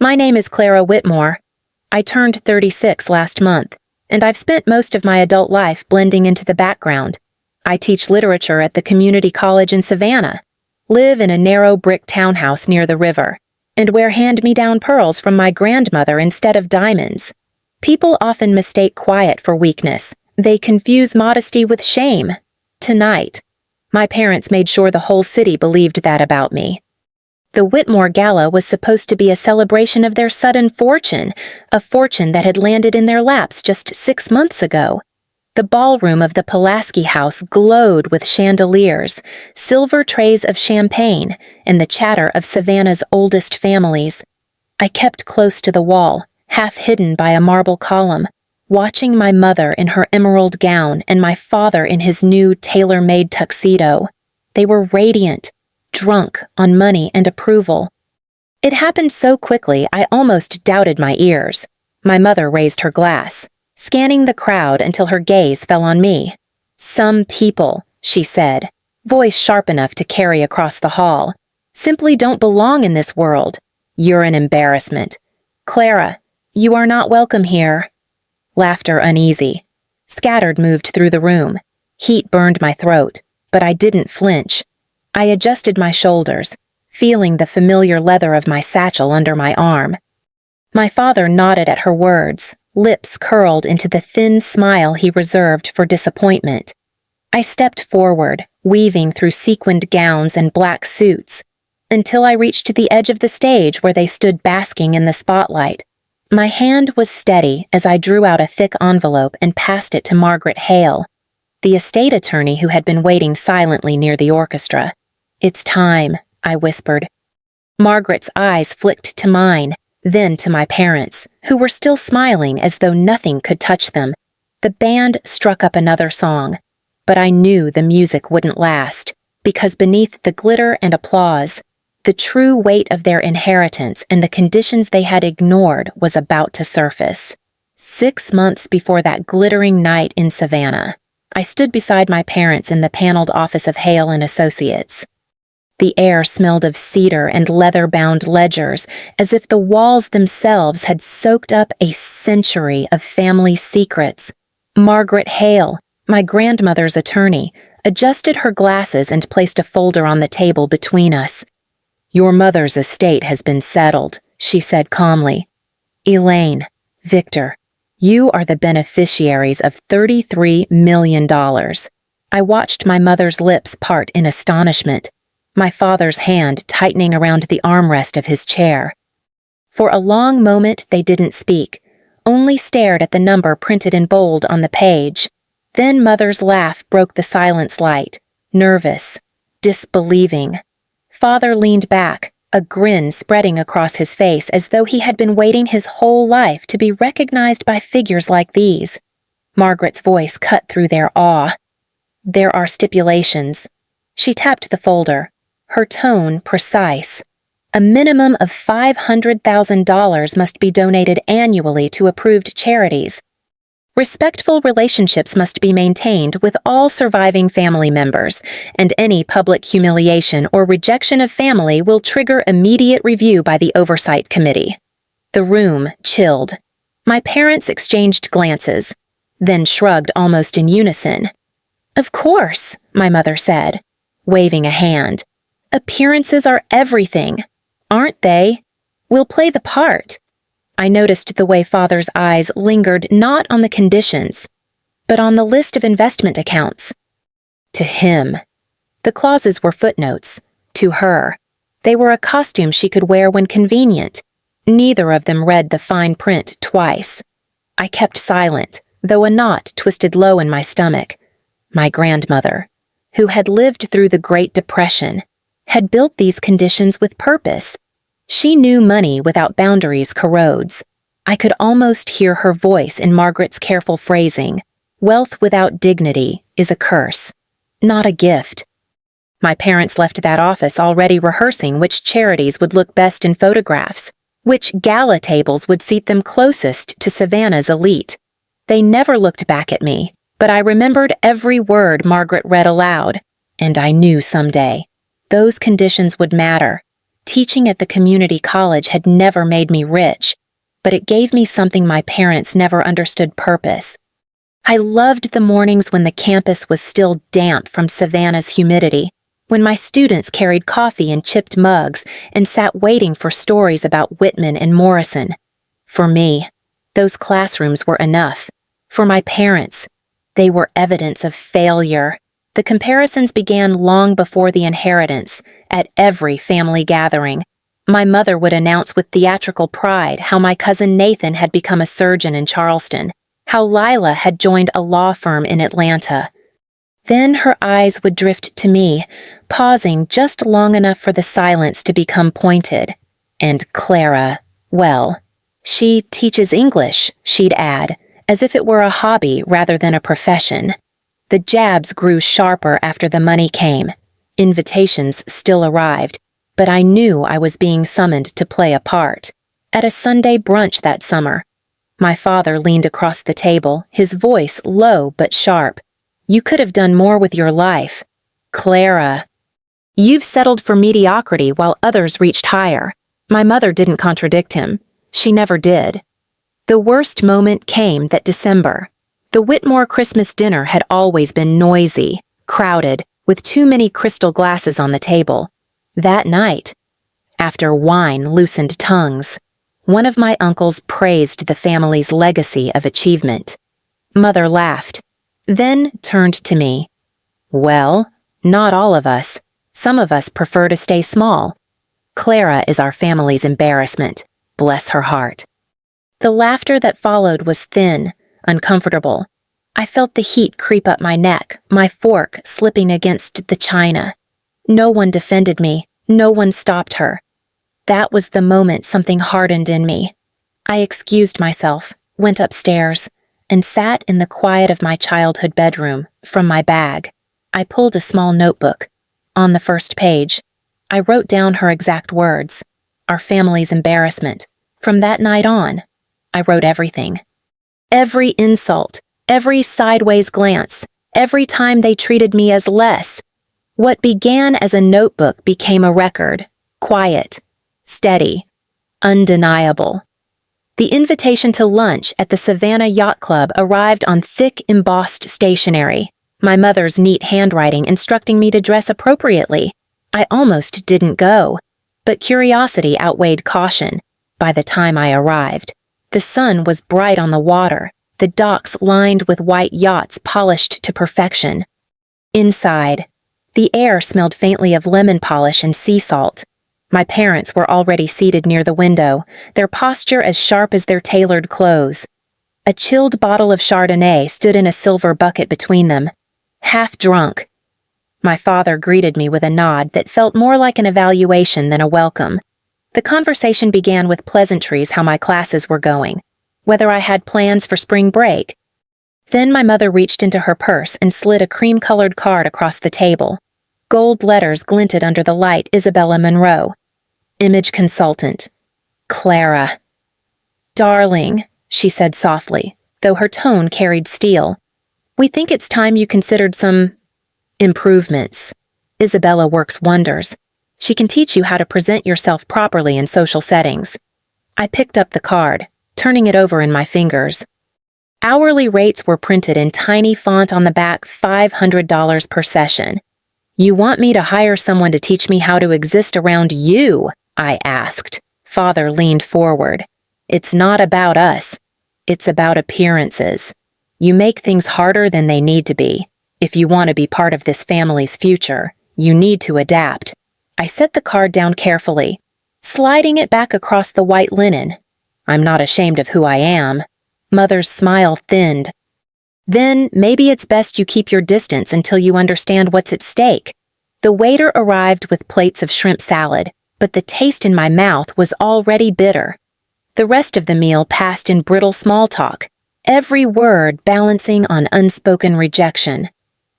My name is Clara Whitmore. I turned 36 last month, and I've spent most of my adult life blending into the background. I teach literature at the community college in Savannah, live in a narrow brick townhouse near the river, and wear hand-me-down pearls from my grandmother instead of diamonds. People often mistake quiet for weakness. They confuse modesty with shame. Tonight, my parents made sure the whole city believed that about me. The Whitmore Gala was supposed to be a celebration of their sudden fortune, a fortune that had landed in their laps just 6 months ago. The ballroom of the Pulaski House glowed with chandeliers, silver trays of champagne, and the chatter of Savannah's oldest families. I kept close to the wall, half hidden by a marble column, watching my mother in her emerald gown and my father in his new tailor-made tuxedo. They were radiant, drunk on money and approval. It happened so quickly I almost doubted my ears. My mother raised her glass, scanning the crowd until her gaze fell on me. "Some people," she said, voice sharp enough to carry across the hall, "simply don't belong in this world. You're an embarrassment. Clara, you are not welcome here." Laughter uneasy, scattered moved through the room. Heat burned my throat, but I didn't flinch. I adjusted my shoulders, feeling the familiar leather of my satchel under my arm. My father nodded at her words, lips curled into the thin smile he reserved for disappointment. I stepped forward, weaving through sequined gowns and black suits, until I reached the edge of the stage where they stood basking in the spotlight. My hand was steady as I drew out a thick envelope and passed it to Margaret Hale, the estate attorney who had been waiting silently near the orchestra. "It's time," I whispered. Margaret's eyes flicked to mine, then to my parents, who were still smiling as though nothing could touch them. The band struck up another song, but I knew the music wouldn't last, because beneath the glitter and applause, the true weight of their inheritance and the conditions they had ignored was about to surface. 6 months before that glittering night in Savannah, I stood beside my parents in the paneled office of Hale and Associates. The air smelled of cedar and leather-bound ledgers, as if the walls themselves had soaked up a century of family secrets. Margaret Hale, my grandmother's attorney, adjusted her glasses and placed a folder on the table between us. "Your mother's estate has been settled," she said calmly. "Elaine, Victor, you are the beneficiaries of $33 million. I watched my mother's lips part in astonishment, my father's hand tightening around the armrest of his chair. For a long moment they didn't speak, only stared at the number printed in bold on the page. Then Mother's laugh broke the silence light, nervous, disbelieving. Father leaned back, a grin spreading across his face as though he had been waiting his whole life to be recognized by figures like these. Margaret's voice cut through their awe. "There are stipulations." She tapped the folder, her tone precise. "A minimum of $500,000 must be donated annually to approved charities. Respectful relationships must be maintained with all surviving family members, and any public humiliation or rejection of family will trigger immediate review by the Oversight Committee." The room chilled. My parents exchanged glances, then shrugged almost in unison. "Of course," my mother said, waving a hand. "Appearances are everything, aren't they? We'll play the part." I noticed the way Father's eyes lingered not on the conditions, but on the list of investment accounts. To him. The clauses were footnotes. To her. They were a costume she could wear when convenient. Neither of them read the fine print twice. I kept silent, though a knot twisted low in my stomach. My grandmother, who had lived through the Great Depression, had built these conditions with purpose. She knew money without boundaries corrodes. I could almost hear her voice in Margaret's careful phrasing. Wealth without dignity is a curse, not a gift. My parents left that office already rehearsing which charities would look best in photographs, which gala tables would seat them closest to Savannah's elite. They never looked back at me, but I remembered every word Margaret read aloud, and I knew someday those conditions would matter. Teaching at the community college had never made me rich, but it gave me something my parents never understood: purpose. I loved the mornings when the campus was still damp from Savannah's humidity, when my students carried coffee in chipped mugs and sat waiting for stories about Whitman and Morrison. For me, those classrooms were enough. For my parents, they were evidence of failure. The comparisons began long before the inheritance. At every family gathering, my mother would announce with theatrical pride how my cousin Nathan had become a surgeon in Charleston, how Lila had joined a law firm in Atlanta. Then her eyes would drift to me, pausing just long enough for the silence to become pointed. And Clara, well, she teaches English, she'd add, as if it were a hobby rather than a profession. The jabs grew sharper after the money came. Invitations still arrived, but I knew I was being summoned to play a part. At a Sunday brunch that summer, my father leaned across the table, his voice low but sharp. "You could have done more with your life. Clara, you've settled for mediocrity while others reached higher." My mother didn't contradict him. She never did. The worst moment came that December. The Whitmore Christmas dinner had always been noisy, crowded, with too many crystal glasses on the table. That night, after wine loosened tongues, one of my uncles praised the family's legacy of achievement. Mother laughed, then turned to me. "Well, not all of us. Some of us prefer to stay small. Clara is our family's embarrassment. Bless her heart." The laughter that followed was thin, uncomfortable. I felt the heat creep up my neck, my fork slipping against the china. No one defended me. No one stopped her. That was the moment something hardened in me. I excused myself, went upstairs, and sat in the quiet of my childhood bedroom. From my bag, I pulled a small notebook. On the first page, I wrote down her exact words: "Our family's embarrassment." From that night on, I wrote everything. Every insult, every sideways glance, every time they treated me as less. What began as a notebook became a record, quiet, steady, undeniable. The invitation to lunch at the Savannah Yacht Club arrived on thick embossed stationery, my mother's neat handwriting instructing me to dress appropriately. I almost didn't go, but curiosity outweighed caution. By the time I arrived, the sun was bright on the water, the docks lined with white yachts polished to perfection. Inside, the air smelled faintly of lemon polish and sea salt. My parents were already seated near the window, their posture as sharp as their tailored clothes. A chilled bottle of Chardonnay stood in a silver bucket between them. Half drunk, my father greeted me with a nod that felt more like an evaluation than a welcome. The conversation began with pleasantries how my classes were going, whether I had plans for spring break. Then my mother reached into her purse and slid a cream-colored card across the table. Gold letters glinted under the light. Isabella Monroe. Image consultant. Clara. "Darling," she said softly, though her tone carried steel. "We think it's time you considered some improvements. Isabella works wonders. She can teach you how to present yourself properly in social settings." I picked up the card, turning it over in my fingers. Hourly rates were printed in tiny font on the back, $500 per session. "You want me to hire someone to teach me how to exist around you?" I asked. Father leaned forward. "It's not about us. It's about appearances. You make things harder than they need to be. If you want to be part of this family's future, you need to adapt." I set the card down carefully, sliding it back across the white linen. "I'm not ashamed of who I am." Mother's smile thinned. "Then maybe it's best you keep your distance until you understand what's at stake." The waiter arrived with plates of shrimp salad, but the taste in my mouth was already bitter. The rest of the meal passed in brittle small talk, every word balancing on unspoken rejection.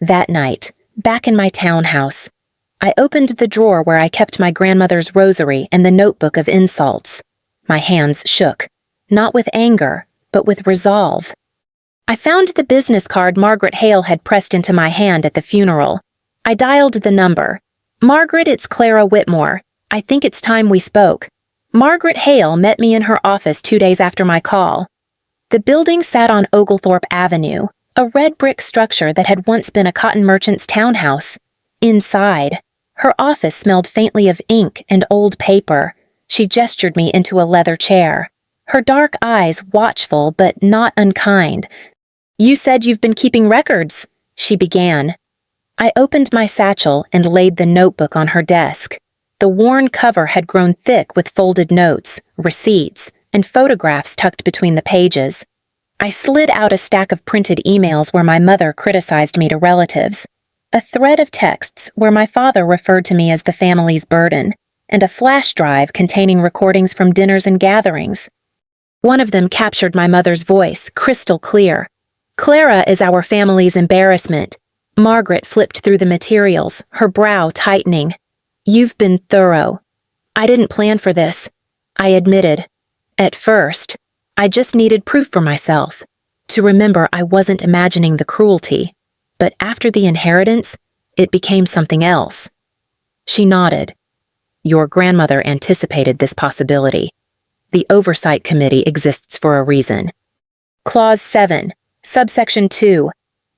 That night, back in my townhouse, I opened the drawer where I kept my grandmother's rosary and the notebook of insults. My hands shook, not with anger, but with resolve. I found the business card Margaret Hale had pressed into my hand at the funeral. I dialed the number. "Margaret, it's Clara Whitmore. I think it's time we spoke. Margaret Hale met me in her office 2 days after my call. The building sat on Oglethorpe Avenue, a red brick structure that had once been a cotton merchant's townhouse. Inside, her office smelled faintly of ink and old paper. She gestured me into a leather chair, her dark eyes watchful but not unkind. "You said you've been keeping records," she began. I opened my satchel and laid the notebook on her desk. The worn cover had grown thick with folded notes, receipts, and photographs tucked between the pages. I slid out a stack of printed emails where my mother criticized me to relatives, a thread of texts where my father referred to me as the family's burden, and a flash drive containing recordings from dinners and gatherings. One of them captured my mother's voice, crystal clear. "Clara is our family's embarrassment." Margaret flipped through the materials, her brow tightening. "You've been thorough." "I didn't plan for this," I admitted. "At first, I just needed proof for myself, to remember I wasn't imagining the cruelty. But after the inheritance, it became something else." She nodded. "Your grandmother anticipated this possibility. The Oversight Committee exists for a reason." Clause 7, Subsection 2.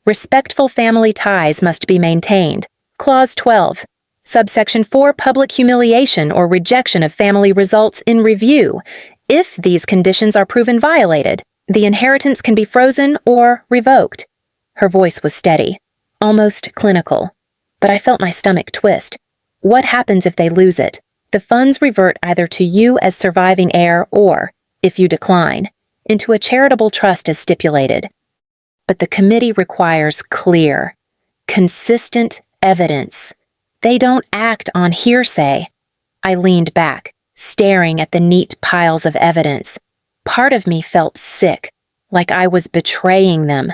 Respectful family ties must be maintained. Clause 12. Subsection 4. Public humiliation or rejection of family results in review. If these conditions are proven violated, the inheritance can be frozen or revoked. Her voice was steady, almost clinical, but I felt my stomach twist. What happens if they lose it? The funds revert either to you as surviving heir or, if you decline, into a charitable trust as stipulated. But the committee requires clear, consistent evidence. They don't act on hearsay. I leaned back, staring at the neat piles of evidence. Part of me felt sick, like I was betraying them.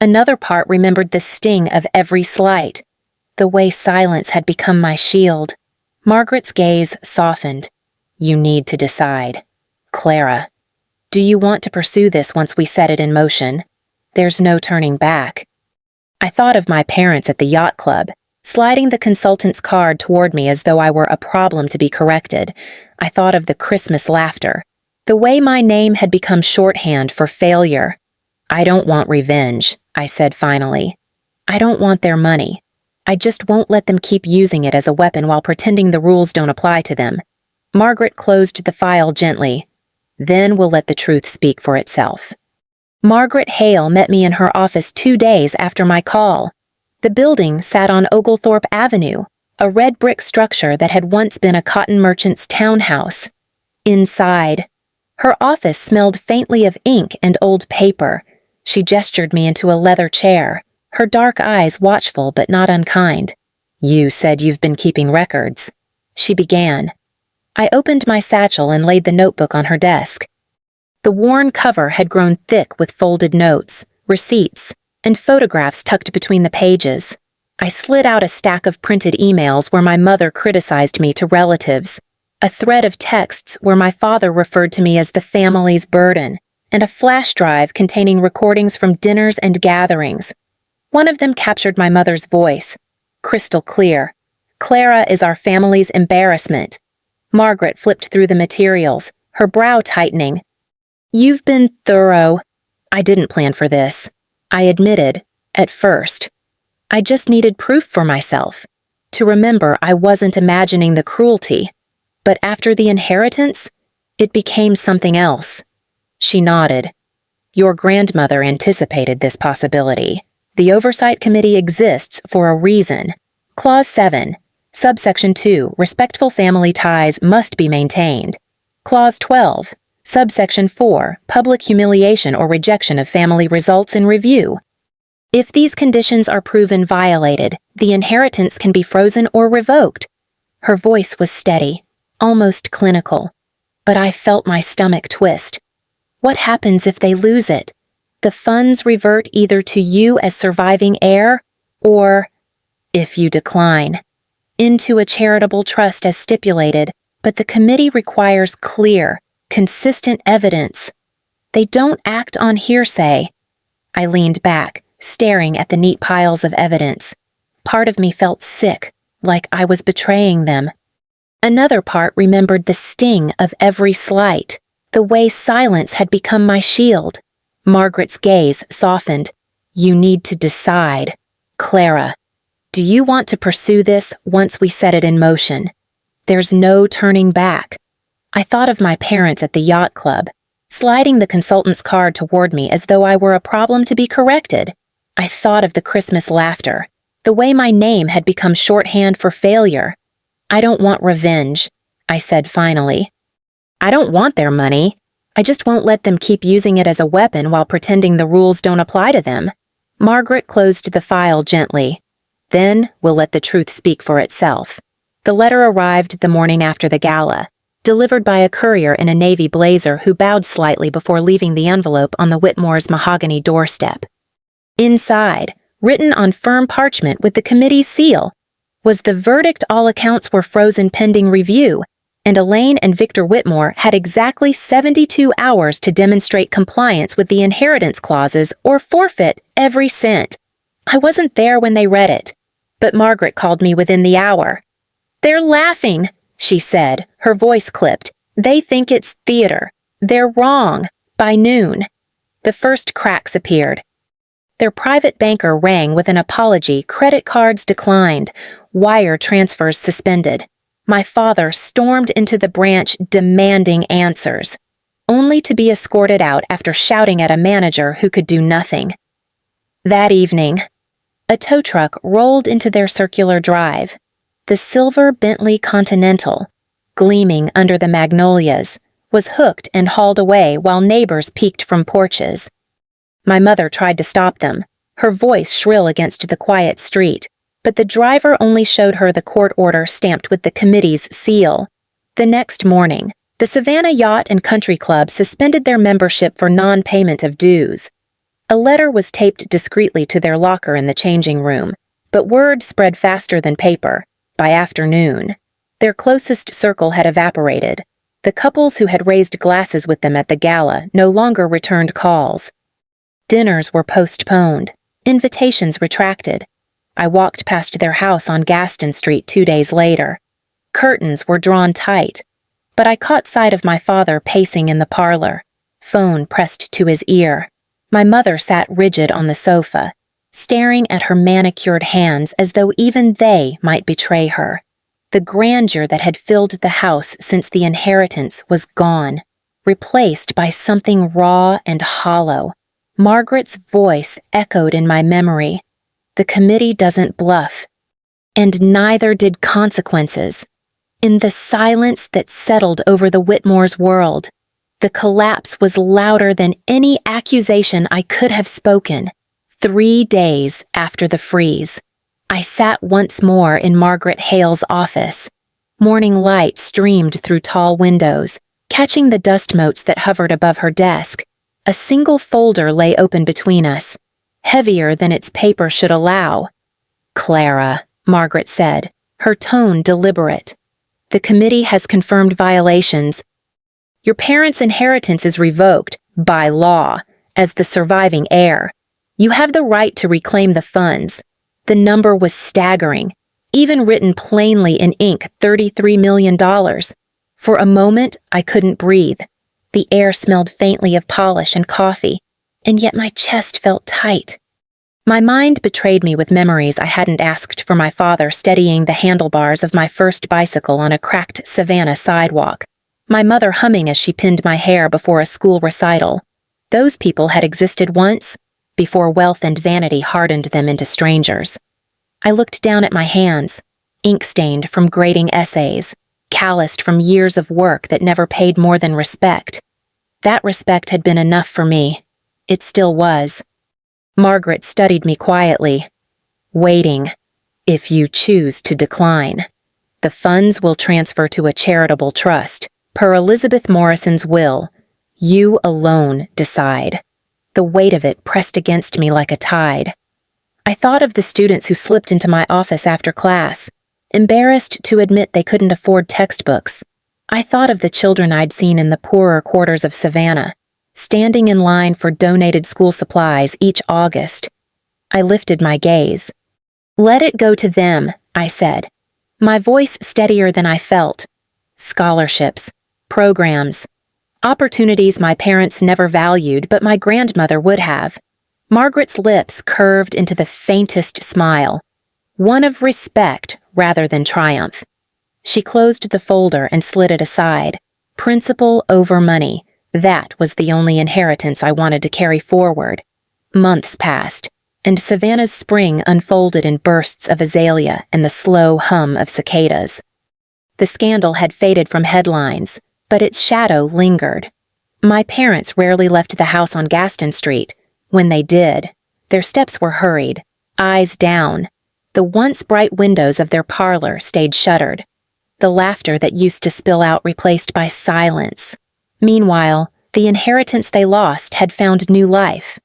Another part remembered the sting of every slight, the way silence had become my shield. Margaret's gaze softened. "You need to decide. Clara, do you want to pursue this once we set it in motion? There's no turning back." I thought of my parents at the yacht club, sliding the consultant's card toward me as though I were a problem to be corrected. I thought of the Christmas laughter, the way my name had become shorthand for failure. "I don't want revenge," I said finally. "I don't want their money. I just won't let them keep using it as a weapon while pretending the rules don't apply to them." Margaret closed the file gently. "Then we'll let the truth speak for itself." Margaret Hale met me in her office 2 days after my call. The building sat on Oglethorpe Avenue, a red brick structure that had once been a cotton merchant's townhouse. Inside, her office smelled faintly of ink and old paper. She gestured me into a leather chair, her dark eyes watchful but not unkind. "You said you've been keeping records," she began. I opened my satchel and laid the notebook on her desk. The worn cover had grown thick with folded notes, receipts, and photographs tucked between the pages. I slid out a stack of printed emails where my mother criticized me to relatives, a thread of texts where my father referred to me as the family's burden, and a flash drive containing recordings from dinners and gatherings. One of them captured my mother's voice, crystal clear. "Clara is our family's embarrassment." Margaret flipped through the materials, her brow tightening. "You've been thorough." I didn't plan for this, I admitted, at first. I just needed proof for myself, to remember I wasn't imagining the cruelty. But after the inheritance, it became something else. She nodded. "Your grandmother anticipated this possibility. The Oversight Committee exists for a reason." Clause 7, Subsection 2. Respectful family ties must be maintained. Clause 12. Subsection 4. Public humiliation or rejection of family results in review. If these conditions are proven violated, the inheritance can be frozen or revoked. Her voice was steady, almost clinical, but I felt my stomach twist. What happens if they lose it? The funds revert either to you as surviving heir, or, if you decline, into a charitable trust as stipulated, but the committee requires clear, consistent evidence. They don't act on hearsay. I leaned back, staring at the neat piles of evidence. Part of me felt sick, like I was betraying them. Another part remembered the sting of every slight, the way silence had become my shield. Margaret's gaze softened. You need to decide. Clara, do you want to pursue this once we set it in motion? There's no turning back. I thought of my parents at the yacht club, sliding the consultant's card toward me as though I were a problem to be corrected. I thought of the Christmas laughter, the way my name had become shorthand for failure. I don't want revenge, I said finally. I don't want their money. I just won't let them keep using it as a weapon while pretending the rules don't apply to them. Margaret closed the file gently. Then we'll let the truth speak for itself. The letter arrived the morning after the gala, delivered by a courier in a navy blazer who bowed slightly before leaving the envelope on the Whitmores' mahogany doorstep. Inside, written on firm parchment with the committee's seal, was the verdict all accounts were frozen pending review, and Elaine and Victor Whitmore had exactly 72 hours to demonstrate compliance with the inheritance clauses or forfeit every cent. I wasn't there when they read it, but Margaret called me within the hour. They're laughing, she said, her voice clipped. They think it's theater. They're wrong. By noon. The first cracks appeared. Their private banker rang with an apology. Credit cards declined. Wire transfers suspended. My father stormed into the branch demanding answers, only to be escorted out after shouting at a manager who could do nothing. That evening, a tow truck rolled into their circular drive. The silver Bentley Continental, gleaming under the magnolias, was hooked and hauled away while neighbors peeked from porches. My mother tried to stop them, her voice shrill against the quiet street, but the driver only showed her the court order stamped with the committee's seal. The next morning, the Savannah Yacht and Country Club suspended their membership for non-payment of dues. A letter was taped discreetly to their locker in the changing room, but word spread faster than paper. By afternoon, their closest circle had evaporated. The couples who had raised glasses with them at the gala no longer returned calls. Dinners were postponed, invitations retracted. I walked past their house on Gaston Street 2 days later. Curtains were drawn tight, but I caught sight of my father pacing in the parlor, phone pressed to his ear. My mother sat rigid on the sofa, staring at her manicured hands as though even they might betray her. The grandeur that had filled the house since the inheritance was gone, replaced by something raw and hollow. Margaret's voice echoed in my memory. The committee doesn't bluff, and neither did consequences. In the silence that settled over the Whitmores' world, the collapse was louder than any accusation I could have spoken. 3 days after the freeze, I sat once more in Margaret Hale's office. Morning light streamed through tall windows, catching the dust motes that hovered above her desk. A single folder lay open between us, heavier than its paper should allow. Clara, Margaret said, her tone deliberate. The committee has confirmed violations. Your parents' inheritance is revoked, by law, as the surviving heir. You have the right to reclaim the funds. The number was staggering, even written plainly in ink, $33 million. For a moment, I couldn't breathe. The air smelled faintly of polish and coffee, and yet my chest felt tight. My mind betrayed me with memories I hadn't asked for my father steadying the handlebars of my first bicycle on a cracked Savannah sidewalk, my mother humming as she pinned my hair before a school recital. Those people had existed once, before wealth and vanity hardened them into strangers. I looked down at my hands, ink-stained from grading essays, calloused from years of work that never paid more than respect. That respect had been enough for me. It still was. Margaret studied me quietly, waiting. If you choose to decline, the funds will transfer to a charitable trust, per Elizabeth Morrison's will. You alone decide. The weight of it pressed against me like a tide. I thought of the students who slipped into my office after class, embarrassed to admit they couldn't afford textbooks. I thought of the children I'd seen in the poorer quarters of Savannah, standing in line for donated school supplies each August. I lifted my gaze. Let it go to them, I said, my voice steadier than I felt. scholarships, programs, opportunities my parents never valued but my grandmother would have. Margaret's lips curved into the faintest smile, one of respect rather than triumph. She closed the folder and slid it aside. Principle over money. That was the only inheritance I wanted to carry forward. Months passed, and Savannah's spring unfolded in bursts of azalea and the slow hum of cicadas. The scandal had faded from headlines, but its shadow lingered. My parents rarely left the house on Gaston Street. When they did, their steps were hurried, eyes down. The once bright windows of their parlor stayed shuttered. The laughter that used to spill out replaced by silence. Meanwhile, the inheritance they lost had found new life.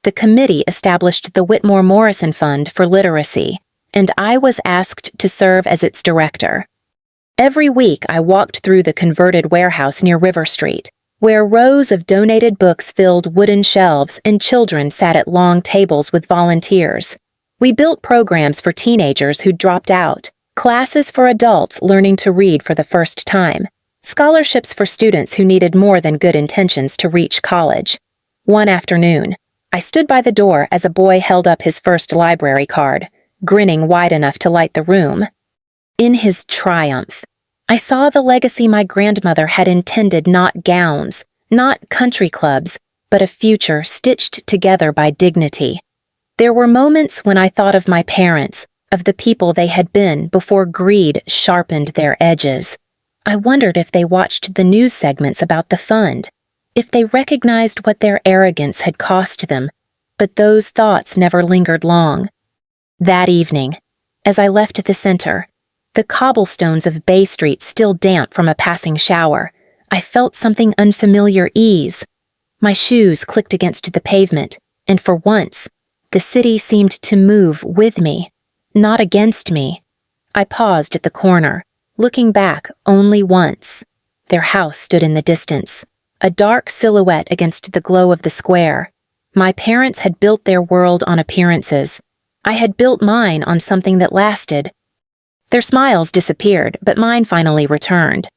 The committee established the Whitmore Morrison Fund for Literacy, and I was asked to serve as its director. Every week I walked through the converted warehouse near River Street, where rows of donated books filled wooden shelves and children sat at long tables with volunteers. We built programs for teenagers who dropped out, classes for adults learning to read for the first time, scholarships for students who needed more than good intentions to reach college. One afternoon, I stood by the door as a boy held up his first library card, grinning wide enough to light the room. In his triumph, I saw the legacy my grandmother had intended: not gowns, not country clubs, but a future stitched together by dignity. There were moments when I thought of my parents, of the people they had been before greed sharpened their edges. I wondered if they watched the news segments about the fund, if they recognized what their arrogance had cost them, but those thoughts never lingered long. That evening, as I left the center, the cobblestones of Bay Street still damp from a passing shower, I felt something unfamiliar ease. My shoes clicked against the pavement, and for once, the city seemed to move with me, not against me. I paused at the corner, looking back only once. Their house stood in the distance, a dark silhouette against the glow of the square. My parents had built their world on appearances. I had built mine on something that lasted. Their smiles disappeared, but mine finally returned.